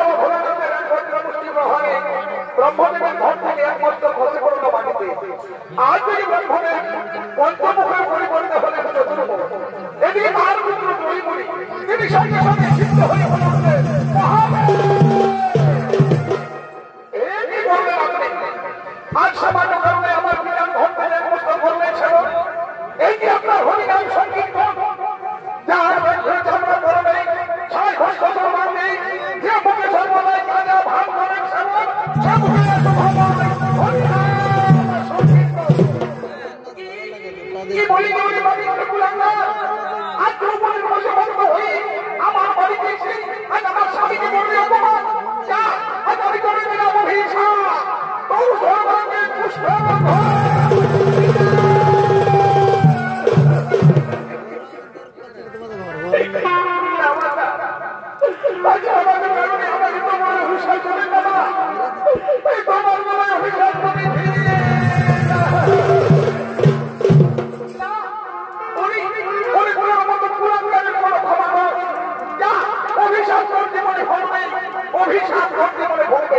বাবা ভোলানাথের একমাত্র মুষ্টি গ্রহণে ব্রহ্মদেবের ঘর থেকে একমাত্র খসে পড়ল মাটিতে। আজ যদি ব্রহ্মদেব পঞ্চমুখের পরিবর্তে হলেন চতুর্মুখ, এদিকে তার পুত্র জয়মুনি তিনি সঙ্গে সঙ্গে সিদ্ধ হয়ে বললেন এই বললেন আপনি আজ সামান্য কারণে আমার বিধান ধর্মের একমাত্র করলেন ছিল এই যে আপনার হরিনাম সংকীর্তন যার আমরা করবে 6 বছর মাঝে যে মুখে সর্বদাই কাজা ভাগ করেন সেবন সে মুখে কি বলি বলি বাড়ি কুলাঙ্গা আজ দ্রৌপদীর বসে বন্ধ হয়ে আমার বাড়িতে এসে আজ আমার স্বামীকে বললে অপমান যা আজ আমি করে দিলাম অভিশা তোর সর্বাঙ্গে পুষ্প অভিশাপ করতে বলে বলবে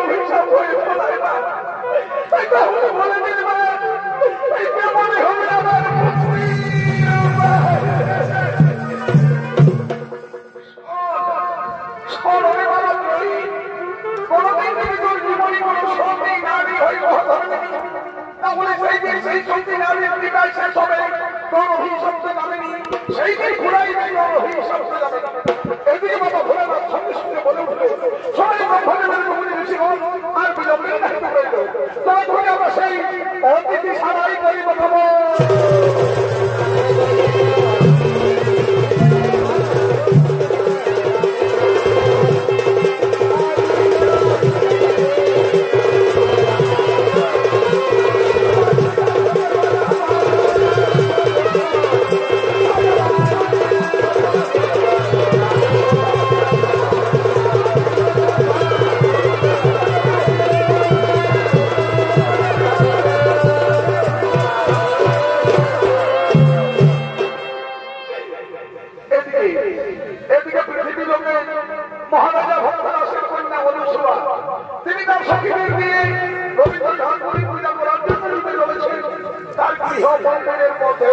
অভিশাপ হয়ে বলে দিলে মনে হবে আমার কোনদিন তুমি তোর জীবনে কোনো সত্যি নারী হয়ে তাহলে সেই দিন সেই সত্যি নারীর বিদায় শেষ হবে তোর অভিশপ্ত যাবেনি সেই দিন ঘুরাই নেই তোর অভিশপ্ত যাবে এদিকে বাবা ভোলানাথ সঙ্গে সঙ্গে বলে উঠলো সবাই ব্রহ্মদেবের মুনি ঋষিগণ আর বিলম্বে দায়িত্ব রইল তখন আমরা সেই অতিথি সারাই করি বলবো এদিকে পৃথিবী লোকে মহারাজা ভক্তদাসের কন্যা অনুসুয়া তিনি তার সখীদের নিয়ে রবীন্দ্রনাথ ঠাকুরের পূজা করার জন্য রূপে রয়েছেন তার গৃহ মন্দিরের মধ্যে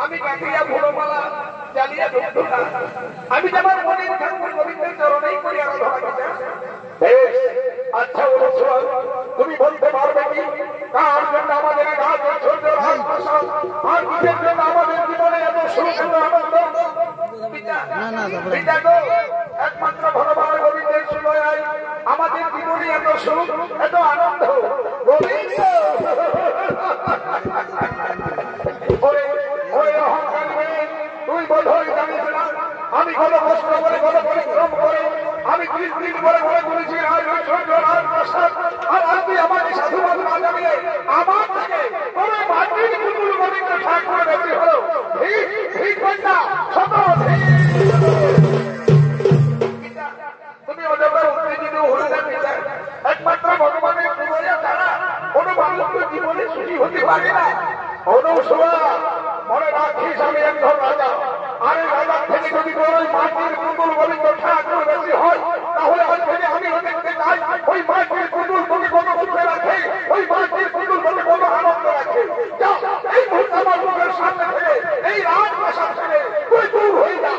আমি কাটিয়া ফুলমালা জ্বালিয়া ধূপ না আমি যেমন মনে ঠাকুর গোবিন্দের চরণেই করি আরাধনা পিতা। বেশ, আচ্ছা বলছো তুমি বলতে পারবে কি কার জন্য আমাদের এই রাজ ঐশ্বর্য রাজপ্রাসাদ আর কিসের জন্য আমাদের জীবনে এত সুখ আনন্দ? পিতা গো, একমাত্র ভগবান গোবিন্দের সুদয়ায় আমাদের জীবনে এত সুখ এত আনন্দ। গোবিন্দ তুই বোধহয় জানিস না আমি কত কষ্ট করে কত পরিশ্রম করে আমি 30 দিন করে ঘরে করেছি রাজ ঐশ্বর্য রাজপ্রাসাদ, আর তুই আমাকে সাধুবাদ না জানিয়ে আমার থেকে তোর মাটির পুতুল গোবিন্দ ঠাকুর বেশি হলো। ঠিক না তুমি অজগর উত্তেজিত হলে না পিতা। একমাত্র ভগবানের পূজা ছাড়া কোনো মানুষ তো জীবনে সুখী হতে পারে না। অনুসুয়া মনে রাখিস আমি একজন রাজা, আর এই রাজার থেকে যদি তোর ওই মাটির পুতুল গোবিন্দ ঠাকুর বেশি হয় তাহলে আজ থেকে আমিও দেখতে চাই ওই মাটির পুতুল তোকে কত সুখে রাখে, ওই মাটির পুতুল তোকে কত আনন্দ রাখে। এই মুহূর্তে আমার মুখের সামনে থেকে এই রাজপ্রাসাদ থেকে তুই দূর হয়ে যা।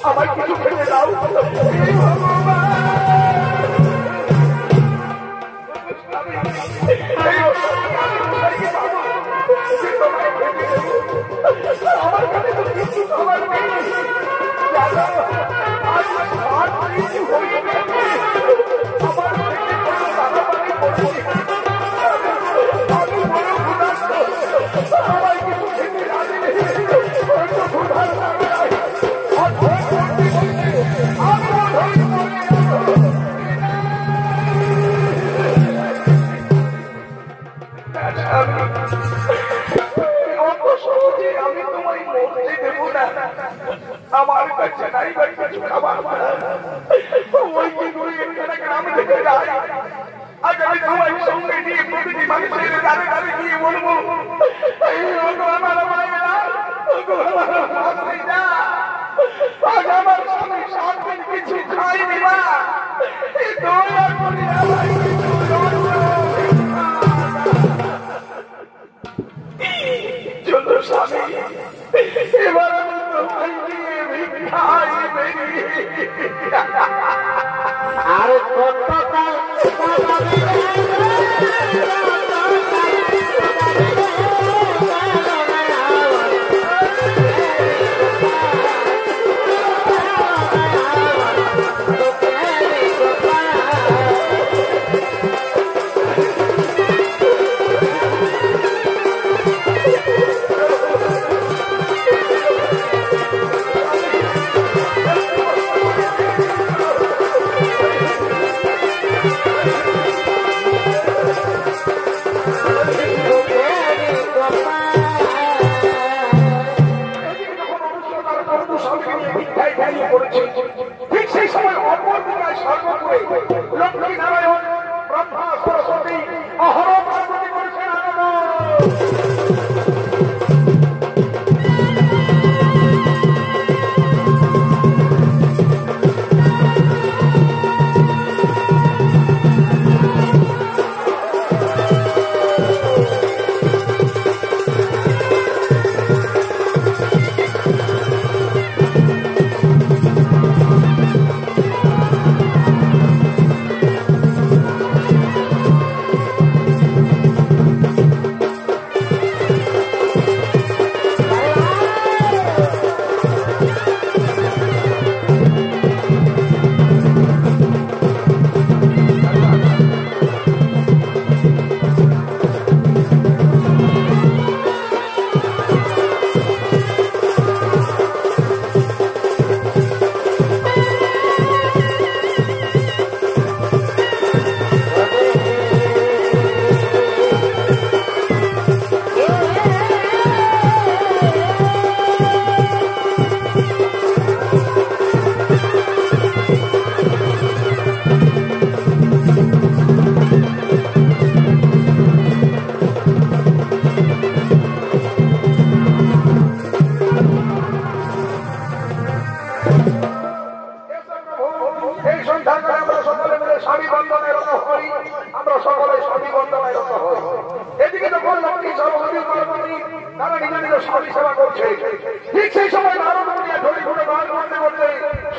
আমার কিছু খেতে দাও। এই আমার কাছে তো কিছু খবর নেই। দাদা আজ আমার কিছু হয়ে গেছে। আমার থেকে কোনো দাদাবাড়ি করছি। আমি বড় ক্ষুধার্ত। সবাই কিছু খেতে রাজি নেই। হয়তো ক্ষুধার লাগে আর ভয় করতে করতে আমি ধরে আমি তোমায় মরতে দেব না। আমার কাছে নাই কিছু খাবার। ওই কি করে এখানে গ্রাম থেকে যাই। আজ আমি তোমায় সঙ্গে নিয়ে প্রতিটি মানুষের দাঁড়ে দাঁড়িয়ে গিয়ে বলবো আমার মায়েরা আজ আমার স্বামী 7 দিন কিছু খাইনি মা। দয়া করে আমার চলো স্বামী, এবার আমি তোমায় নিয়ে ভিক্ষায় বেরিয়ে আর কতকাল ঠিক সেই সময় অপরদিকায় সর্বপুরে লক্ষ্মী নারায়ণ ব্রহ্মা সরস্বতী অহরহ পার্বতী করেছেন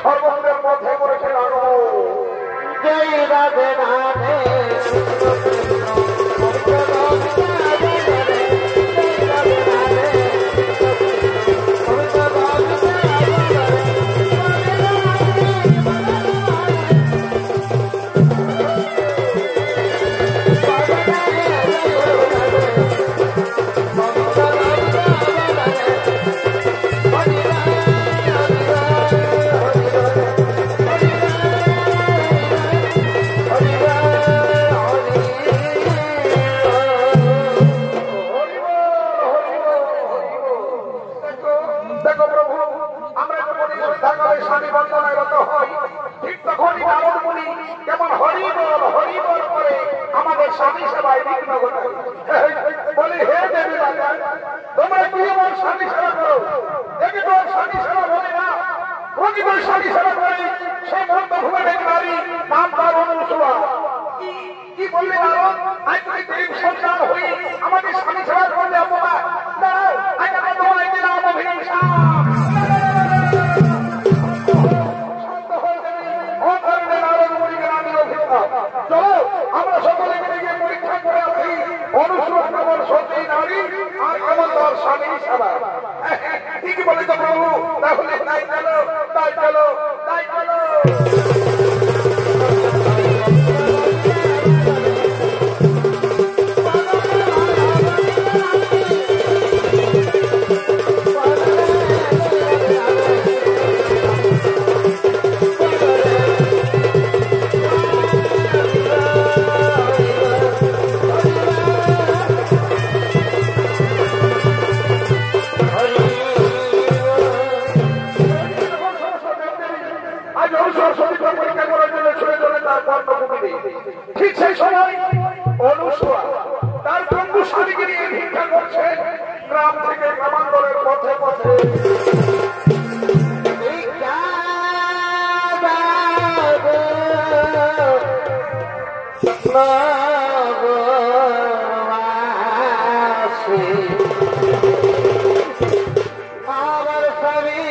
সর্বদের মধ্যে করেছে জয় রাধে রাধে স্বামী সেবায় বিঘ্ন ঘটায় বলে হে দেবী রাজা তোমরা কি আমার স্বামী সেবা করো দেখি তোমার স্বামী সেবা বলে না প্রকৃত স্বামী সেবা করে সে মন্দ ভুবনের নারী নাম তার অনুসুয়া কি বললে নারদ আজ তুমি প্রেম সন্তান হয়ে আমাদের স্বামী সেবা করলে অপমান দাঁড়াও আজ আমি তোমায় দিলাম অভিহিংসা চলো আমরা সকলে মিলে গিয়ে নারী আর কেমন তার স্বামী সেবা। ঠিকই বলেছ প্রভু, তাহলে তাই চলো, তাই চলো, তাই চলো। ঠিক সেই সময় অনুসূয়া তার বন্ধু স্বামীকে নিয়ে ভিক্ষা করছে গ্রাম থেকে গ্রামান্তরের পথে পথে। আমার স্বামী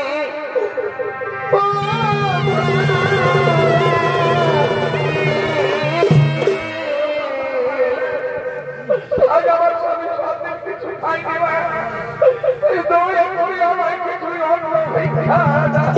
আজ আমার স্বামী সাথে কিছু খাইনি, দৌড়ে পড়ে আমায় কিছুই অন্য ভিক্ষা দাও।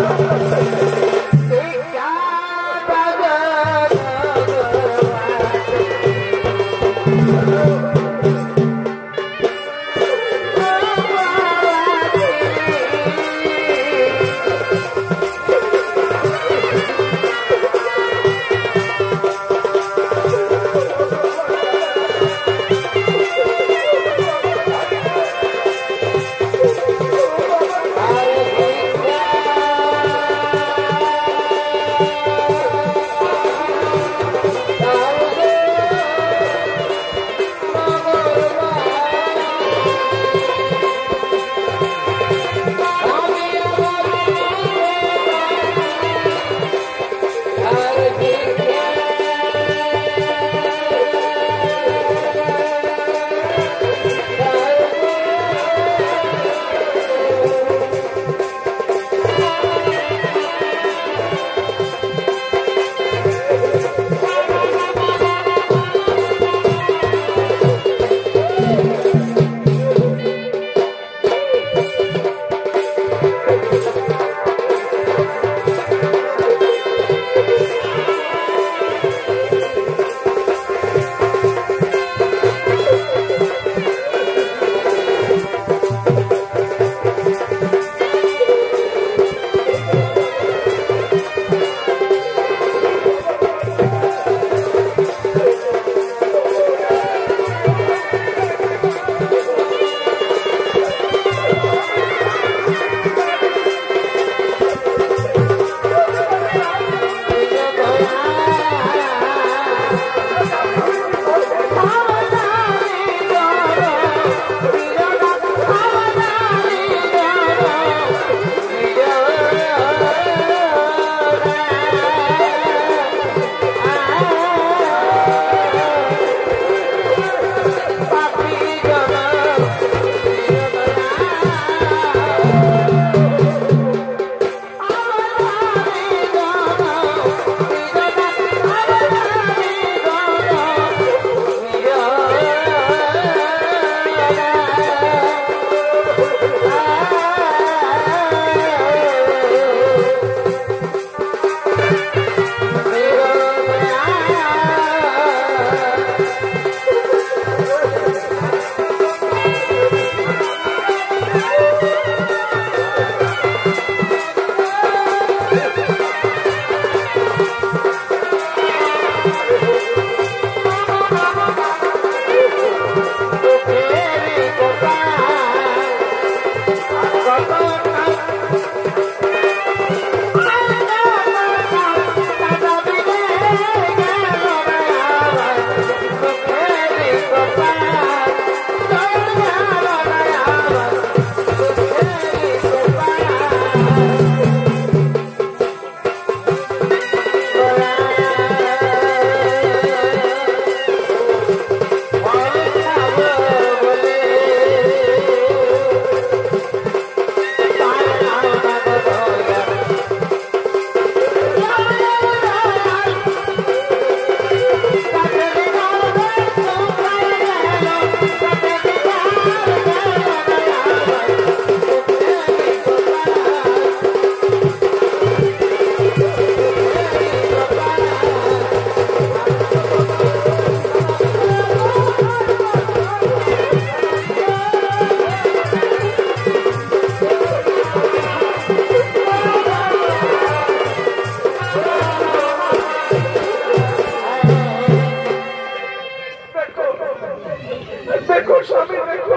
দেখো স্বামী দেখো,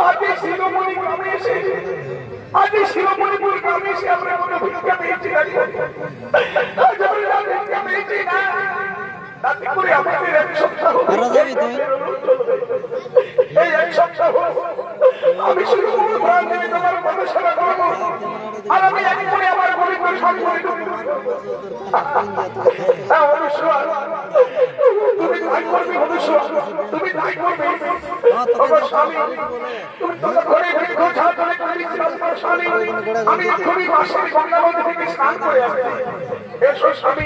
আজ শিরোমণি গ্রামে এসে, আজ শিরোমণিপুর গ্রামে এসে আমরা মনে ভিক্ষা পেয়েছি, আজ আমরা ভিক্ষা পেয়েছি না, তাতে করে আমাদের এক সপ্তাহ এই এক সপ্তাহ আমি শুরু করবো প্রাণ দেবে তোমার মনে সেবা করবো, আর আমি এক করে আমার গরিবের সব করে দেবো। তুমি তাই করবে অনুসর, তুমি তাই করবে আমার স্বামী, তুমি তোমার ঘরে বৃক্ষ ছাড়া চলে স্বামী, আমি এক্ষুনি মাসের গঙ্গা নদী থেকে স্নান করে আসছি। এসো স্বামী,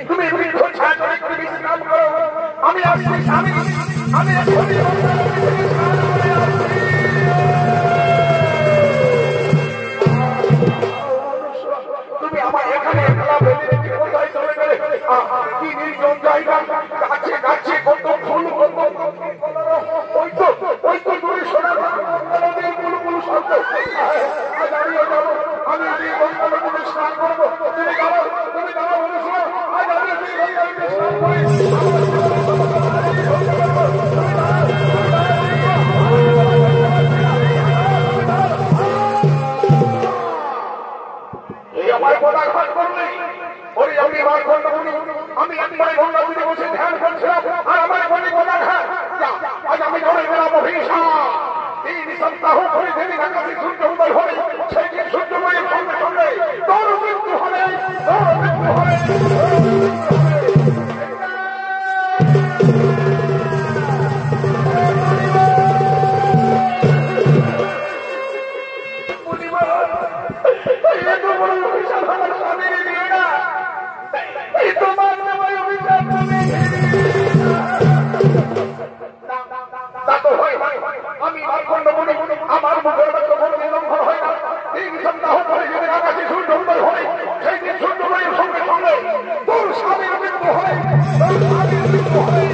তুমি বৃক্ষ ছাড়া চলে তুমি বিশ্রাম করো, আমি আসছি স্বামী, আমি এক্ষুনি গঙ্গা নদী থেকে স্নান করে আসছি। তুমি আমার এখানে একলা ফেলে রেখে কোথায় চলে গেলে? কি নির্জন জায়গা, গাছে গাছে কত ফুল, ওই তো দূরে শোনা নদীর কুলকুল শব্দ। দাঁড়িয়ে যাবো, আমি এই গঙ্গা নদীতে স্নান করবো, তুমি দাঁড়াও, তুমি দাঁড়াও অনুসর, আজ আমি এই গঙ্গা নদীতে স্নান করে আমার পদাঘাত করলে ওরে আমি আমার গন্ডগুলি, আমি একবারে গঙ্গা নদীতে বসে ধ্যান করছিলাম, আর আমার গলি পদাঘাত। আজ আমি ধরে গেলাম অভিশাপ, 3 সপ্তাহ ধরে দেবী আকাশে সূর্য উদয় হবে, সেই দিন সূর্যোদয়ের সঙ্গে সঙ্গে তোর মৃত্যু হবে, তোর মৃত্যু হবে। আমি আমার মুখের লঙ্ঘন হয় না, 3 সপ্তাহ পরে যদি আকাশে সূর্য উদয় হয়, সেই দিন সূর্যোদয়ের সঙ্গে সঙ্গে তোর স্বামীর মৃত্যু হয়, তোর স্বামীর মৃত্যু হয়।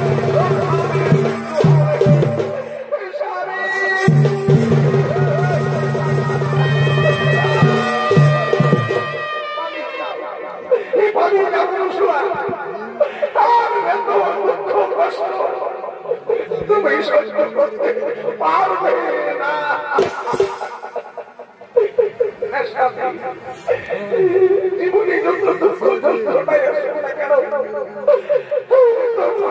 তুমি সহ্য করতে পারবে না। জীবনে যত দুঃখ যন্ত্রণায় আসবে না কেন,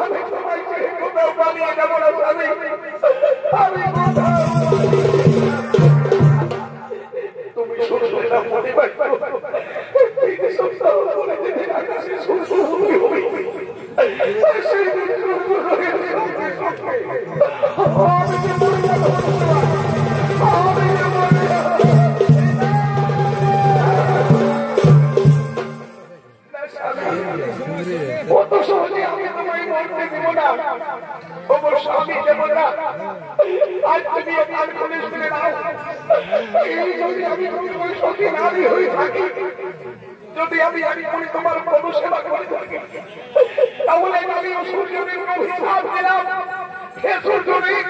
আমি সবাইকে কোথাও পালিয়ে যাবো না। আমি তুমি শুনবে না পরিবার, 3 সপ্তাহ পরে যেদিন আকাশে সূর্য উদয় হবে, সেই দিন সূর্যোদয়ের সঙ্গে সঙ্গে কত সহজে আমি তোমায় মরতে দেব না, অবশ্য আমি দেব না। আজ তুমি আমার পুলিশ মেরে নাও, এই যদি আমি তোমার সখী নারী হয়ে থাকি, যদি আমি এক্ষুনি তোমার প্রভু সেবা করে থাকি, তাহলে আমি সূর্যদেব অভিশাপ দিলাম। হে সূর্যদেব,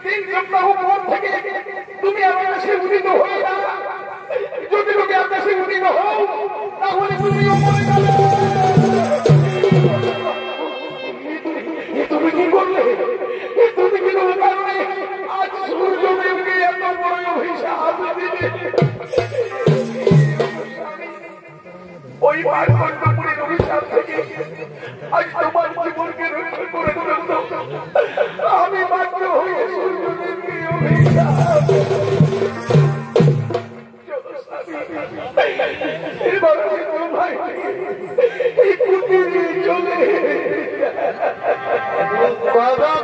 3 সপ্তাহ পর থেকে তুমি আমার কাছে উদিত হয়ে না, যদি তুমি আমার কাছে উদিত হও, তাহলে তুমিও মরে যাবে। তুমি কি করলে? তুমি কি কারণে আজ সূর্যদেবকে এত বড় অভিশাপ দিলে? ওই মার্কণ্ডপুরের অভিশাপ থেকে আজ তোমার জীবনকে রক্ষা করে জন্য আমি বাধ্য হয়ে সূর্যদেবকে অভিশাপ। এবার ভাই এই পুকুরে চলে Oh,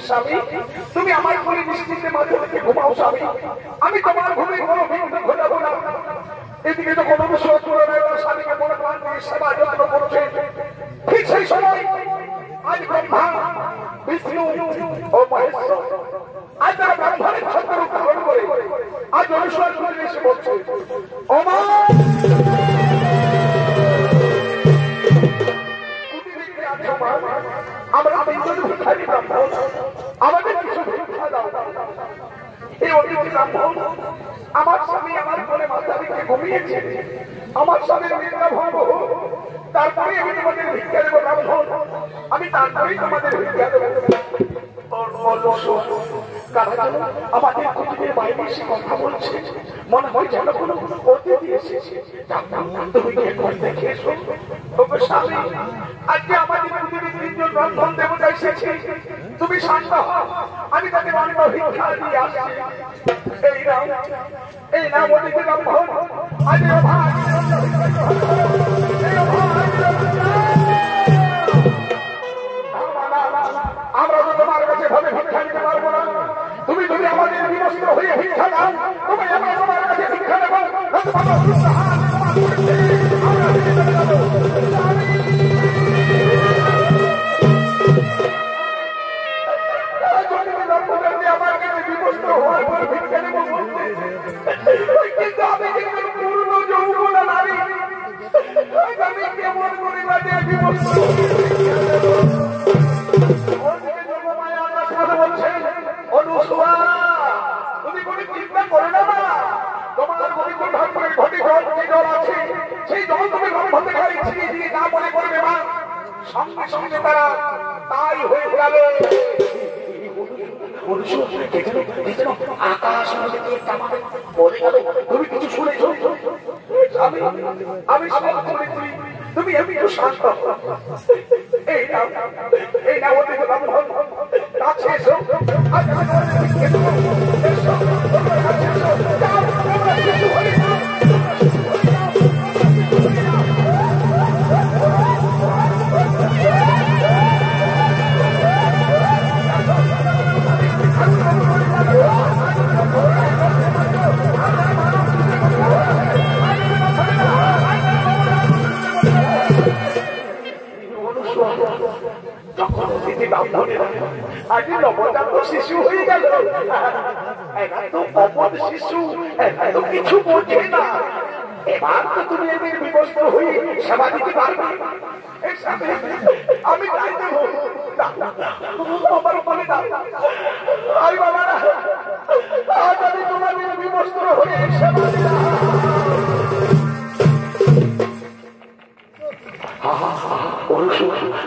স্বামী তুমি আমার ঘরে নিশ্চিন্তে মাঝে রেখে ঘুমাও স্বামী, আমি তোমার ঘরে কোনো বিঘ্ন ঘটাবো না। এদিকে যখন অনুসরণ করে স্বামীকে মনে প্রাণ দিয়ে সেবা যত্ন করছে, ঠিক সেই সময় আজ ব্রহ্মা বিষ্ণু ও মহেশ্বর আজ তারা ব্রাহ্মণের ছত্র গ্রহণ করে আজ অনুসরণ করে এসে বলছে, ওমা আমরা তিনজন ভিখারি ব্রাহ্মণ, আমাদের কিছু ভিক্ষা দাও। এই অতিথি ব্রাহ্মণ আমার স্বামী আমার কোলে মাথা রেখে ঘুমিয়েছে, আমার স্বামীর নিন্দা ভঙ্গ হোক, তারপরে আমি তোমাদের ভিক্ষা দেবো ব্রাহ্মণ, আমি তারপরেই তোমাদের ভিক্ষা দেবো। আমাদের কুটিরের বাইরে এসে কথা বলছে, মনে হয় যেন কোনো অতিথি এসেছে। তুমি একবার দেখে এসো। স্বামী আজকে আমাদের কুটিরের তিনজন ব্রাহ্মণ দেবতা এসেছে, তুমি শান্ত হও, আমি তাদের অন্য ভিক্ষা দিয়ে আসছি। এই নাম অতিথি ব্রাহ্মণ আজ আমরা তো তোমার কাছে ভাবে ভিক্ষা নিতে পারবো না, তুমি যদি আমাদের বিবস্ত্র হয়ে ভিক্ষা দাও, তুমি আমরা তোমার কাছে ভিক্ষা দেবো। আমার কাছে বিবস্ত্র হওয়ার পর ভিক্ষা দেবো বলতে, কিন্তু আমি কিন্তু পূর্ণ যৌবন নারী, আমি কেমন করে বাজে বিবস্ত্র তুমি কোনো চিন্তা করো না, তোমার পবিত্র ঠাকুরের ঘটি জল যে জল আছে সেই জল তুমি ব্রহ্মতে খাই ছিনিয়ে দিয়ে না মনে করবে মা, সঙ্গে সঙ্গে তারা তাই হয়ে গেল। আকাশ তুমি কিছু শুনেছ? আমি তুমি এমনি শান্ত, এই না ওদের ব্রাহ্মণ কাছে এসো, শিশু হয়ে গেল, অপর শিশু কিছু বোঝে না, এবার তো তুমি এদের বিবস্ত হয়ে সেবা দিতে পারবে। আমি তাই দেব আমার বলে দাও, আই বাবারা আজ আমি তোমাদের বিবস্ত হয়ে সেবা দিলাম।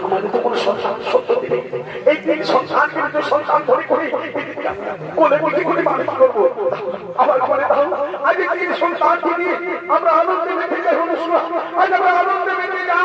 আমাদের তো কোনো সন্তান সত্য দিলে এই তিন সন্তান কিন্তু সন্তান ধরে করে কোলে বলতে করে মানুষ করবো। আমার বলে দাও আজ তিন সন্তান দিয়ে আমরা আনন্দে মেতে যাই, আজ আমরা আনন্দে মেতে যাই।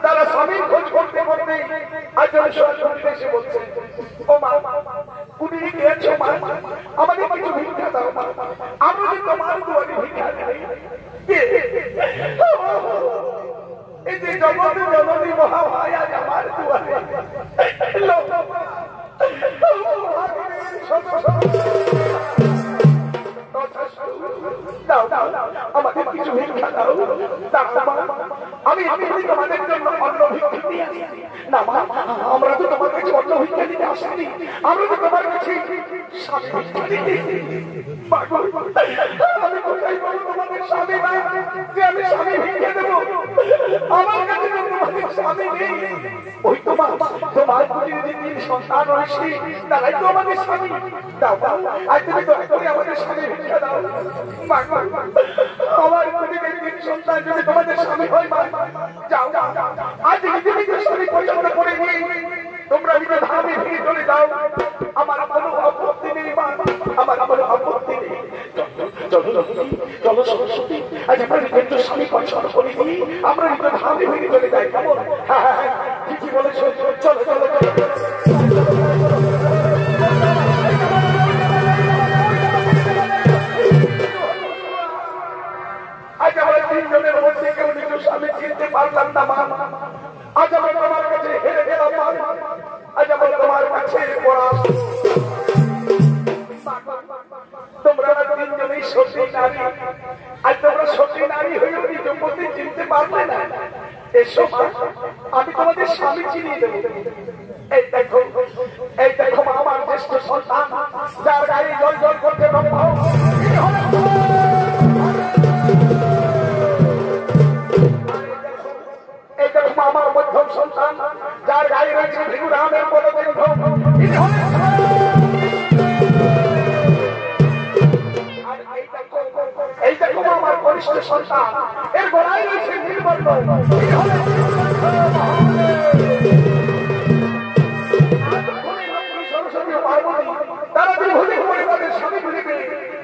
তারা স্বামীর খোঁজ করতে করতে আজ এসে বলছে, ও মা কুটিরে গিয়েছো মা, আমাদের কিছু ভিক্ষা দাও মা, আমরা যে তোমার দুয়ারে ভিক্ষা দেই। এই যে জগৎ জননী মহামায় আজ আমার দুয়ারে আমাদের কিছু ভিক্ষা দাও। আমি তোমাদের জন্য অন্য ভিক্ষা দিয়ে না মা, আমরা তো তোমার কাছে অন্য ভিক্ষা দিতে আসিনি, আমরা তো তোমার কাছে স্বামী ভিক্ষা দিতে। আমি কোথায় বলবো তোমাদের স্বামী নাই যে আমি স্বামী ভিক্ষা দেবো, আমার কাছে তো তোমাদের স্বামী নেই। ওই তোমার কুটিরে তিন সন্তান রয়েছে, তারাই তো আমাদের স্বামী। দাও আজ তুমি দয়া করে আমাদের স্বামী ভিক্ষা দাও। আমার কুটিরে তিন সন্তান যদি তোমাদের স্বামী হয় মা, যাও আজ নিজে নিজের স্বামী পছন্দ করে নিয়ে তোমরা নিজে ধামে ভেঙে চলে যাও, আমার কোনো আপত্তি নেই মা, আমার কোনো আপত্তি নেই। চলো সরস্বতী, আজ আমরা নিজের স্বামী পছন্দ করিনি, আমরা নিজে ধামে ভেঙে চলে যাই। কেমন? হ্যাঁ হ্যাঁ হ্যাঁ, ঠিকই বলেছ। চলো চলো চলো। আজ আমরা তিনজনের মধ্যে কেউ নিজের স্বামী চিনতে পারলাম না মা। আজ আমরা তোমার কাছে হেরে গেলাম মা। আজ আমরা তোমার কাছে তোমরা তিনজনেই সতী নারী, আজ তোমরা সতী নারী হয়ে নিজের মধ্যে চিনতে পারলে না। এসো মা, আমি তোমাদের স্বামী চিনিয়ে দেবো। এই দেখো মা, আমার জ্যেষ্ঠ সন্তান, যার গায়ে জল জল করতে ব্রহ্ম। এই দেখো মা, আমার মধ্যম সন্তান, যার গায়ে রয়েছে ভিগুরামের বলবন্ধ। এই দেখো মা, আমার কনিষ্ঠ সন্তান, এর গলায় রয়েছে নীলবন্ধ। তারা বিভূতি করে তাদের স্বামী ভুলিবে,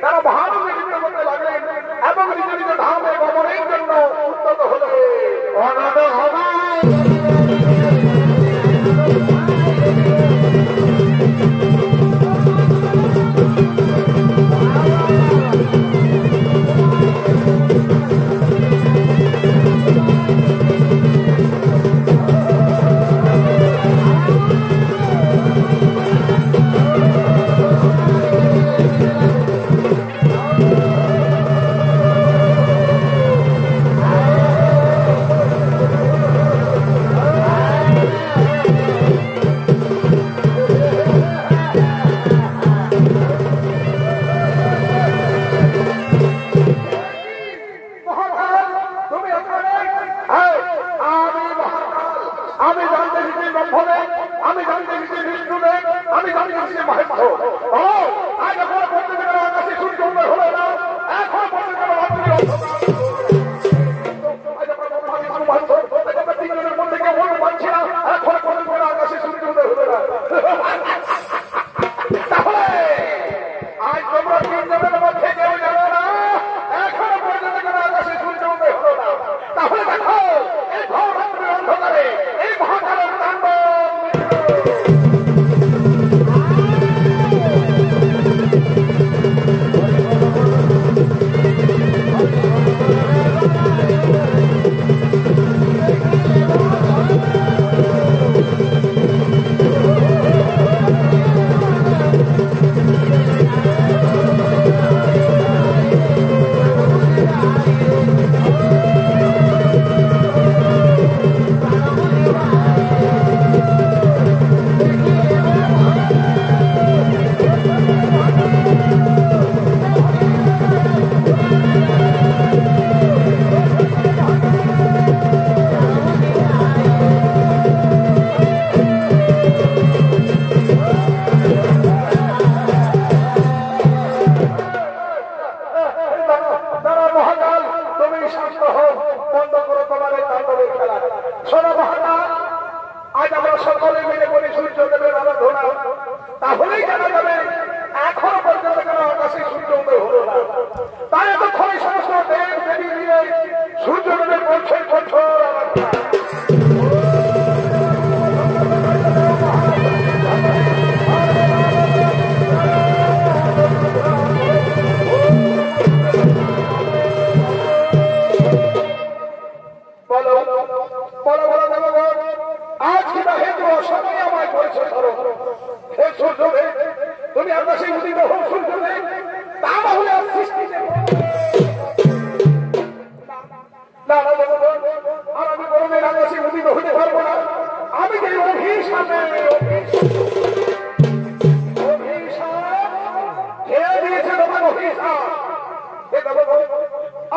তারা ভারতে নৃত্য করতে লাগলেন এবং নিজ নিজ ধামে গমনের জন্য উদ্যত হলেন। আমি জানতে গেছি ব্রহ্মদেব, আমি জানতে গেছি বিষ্ণুদেব, আমি জানতে গেছি মহেন্দ্র। আজ এখন বলতে গেলে আকাশে সূর্য উদয় হলো না, এখন বলতে গেলে তিনজনের মধ্যে কেউ বলতে পারছি না, এখন বলতে গেলে আকাশে সূর্য উদয় হলো না। তাহলে আজ তোমরা তিনজনের মধ্যে কেউ জানো না, এখন বলতে গেলে আকাশে সূর্য উদয় হলো না। তাহলে দেখো এই ঘর অন্ধকারে এই মহাকালের তাণ্ডব। আজ আমরা সকলে মিলে বলি সূর্যদেবের আরাধনা, তাহলেই জানা যাবে এখনো পর্যন্ত কেন আকাশে সূর্য উদয় হলো না। তাই এতক্ষণে সমস্ত দেব দেবী মিলে সূর্যদেবের বলছেন কঠোর আরাধনা। আজ কি হেতু সময় আমায় করেছে স্মরণ। হে সূর্যদেব, তুমি আকাশে উদিত হও সূর্যদেব, তা না হলে আর সৃষ্টি নেই। না না আর আমি কোনদিন আকাশে উদিত হতে পারবো না। আমি যে অভিশাপে খেয়ে দিয়েছে তোমার অভিশাপ।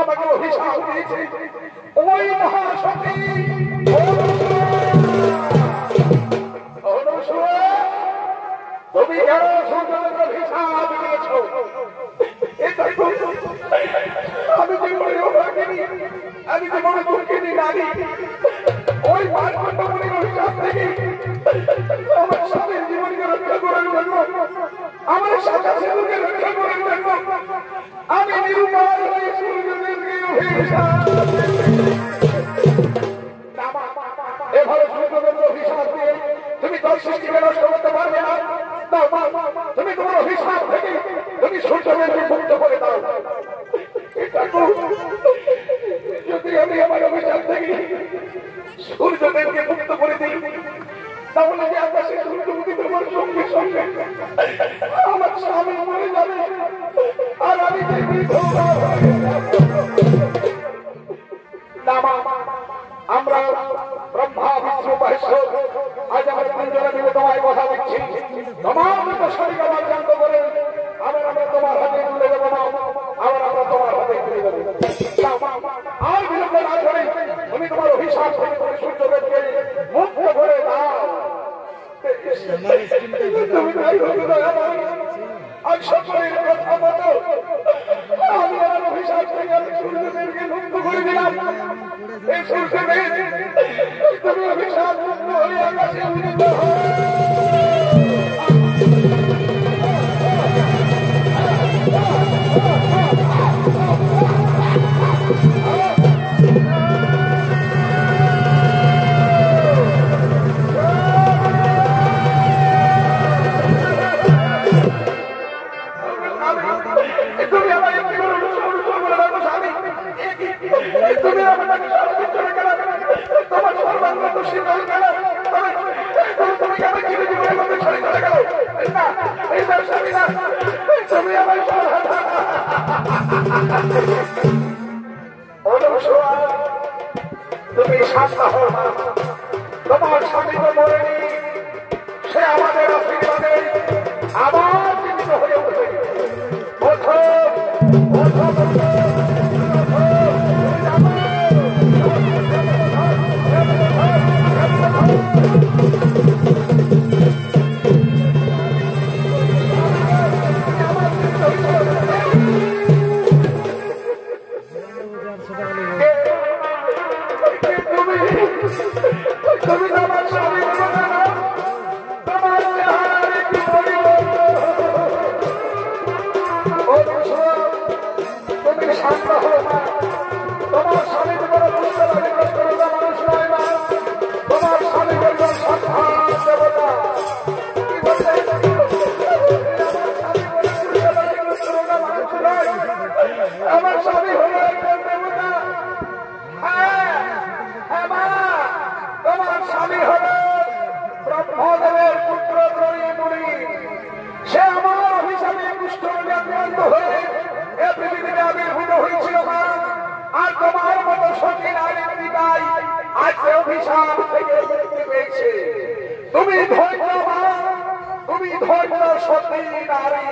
আমাকে অভিশাপ দিয়েছে ওই মহাশক্তি তুমি কেন সূর্যদেবের অভিশাপ দিয়েছ। আমি যে মনে রাখিনি, আমি যে মনে দুঃখিনী নারী, ওই পাঁচখণ্ড মনে অভিশাপ থেকে আমার সাদা সিঁদুরকে রক্ষা করার জন্য আমি নিরুপায় হয়ে সূর্যদেবকে অভিশাপ এভাবে সূর্যদেবকে অভিশাপ দিয়ে তুমি তোর সৃষ্টিকে নষ্ট করতে পারবে না। দাও তুমি তোমার অভিশাপ থেকে তুমি সূর্যদেবকে মুক্ত করে দাও। যদি আমি আমার অভিশাপ থেকে সূর্যদেবকে মুক্ত করে দিই তাহলে যে আকাশে সূর্য উদিত হওয়ার সঙ্গে সঙ্গে আমার স্বামী মরে যাবে আর আমি আমরা ব্রহ্মা বিষ্ণু মহেশ্বর আজ আমরা তিনজনে মিলে তোমায় কথা দিচ্ছি। তোমার মতো শরীর আমার জান্ত করে আবার আমরা তোমার হাতে তুলে দেবো না, আবার আমরা তোমার হাতে তুলে দেবো। আর বিলম্ব না করে তুমি তোমার অভিশাপ থেকে করে সূর্যদেবকে মুক্ত করে দাও। তুমি তাই করবে না আজ সকলের কথা মতো আমি আমার অভিশাপ থেকে আমি সূর্যদেবকে মুক্ত করে দিলাম। এই সূর্যদেব তুমি অভিশাপ মুক্ত হয়ে আকাশে উদিত হও। তুমি শান্ত হও না, তোমার স্বামী তো মরেনি, সে আমাদের আশীর্বাদে আবার জীবিত হয়ে উঠবে। ওঠো ওঠো তুমি তোমার স্বামী তোমার তুমি শান্ত হো না, তোমার স্বামী তোমার মানুষ নয় না, তোমার স্বামী একজন সাধারণ দেবতা। আমার স্বামী হলো একজন দেবতা। তোমার স্বামী হল ব্রহ্মদেবের পুত্র মুনি, সে আমার অভিশাপে কুষ্ঠরোগে আক্রান্ত হয়ে এ পৃথিবীতে আবির্ভূত হয়েছিল না। আর তোমার মতো সতী নারীর পিতাই আজ অভিশাপ থেকে মুক্তি পেয়েছে। তুমি ধৈর্যবান, তুমি ধৈর্য সতী নারী।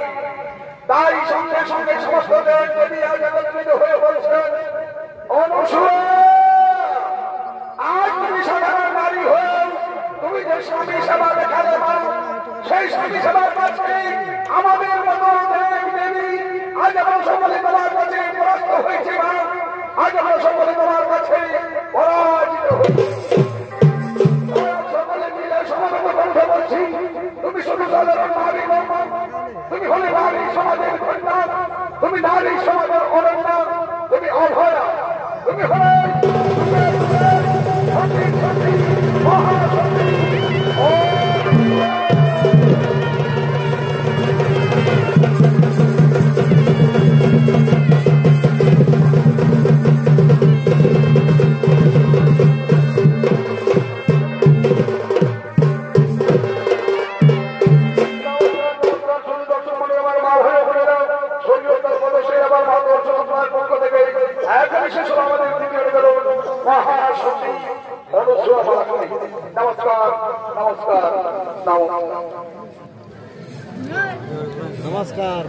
তাই সঙ্গে সঙ্গে সমস্ত দেব দেবী আজ একত্রিত হয়ে বলছেন, অনুসূয়া আজ তুমি সাধারণ নারী হয়ে তুমি যে স্বামী সেবা দেখা দেবা, সেই স্বামী সেবার কাছে আমাদের মতো দেব দেবী আজ আমরা সকলে তোমার কাছে পরাস্ত হয়েছি মা, আজ আমরা সকলে তোমার কাছে পরাজিত হয়েছি। সকলে মিলে সমাগত কণ্ঠে বলছি, তুমি শুধু সাধারণ নারী নও, তুমি হলে নারী সমাজের কন্যা, তুমি নারী সমাজের অনন্যা, তুমি অভয়া, তুমি হলে नमस्कार।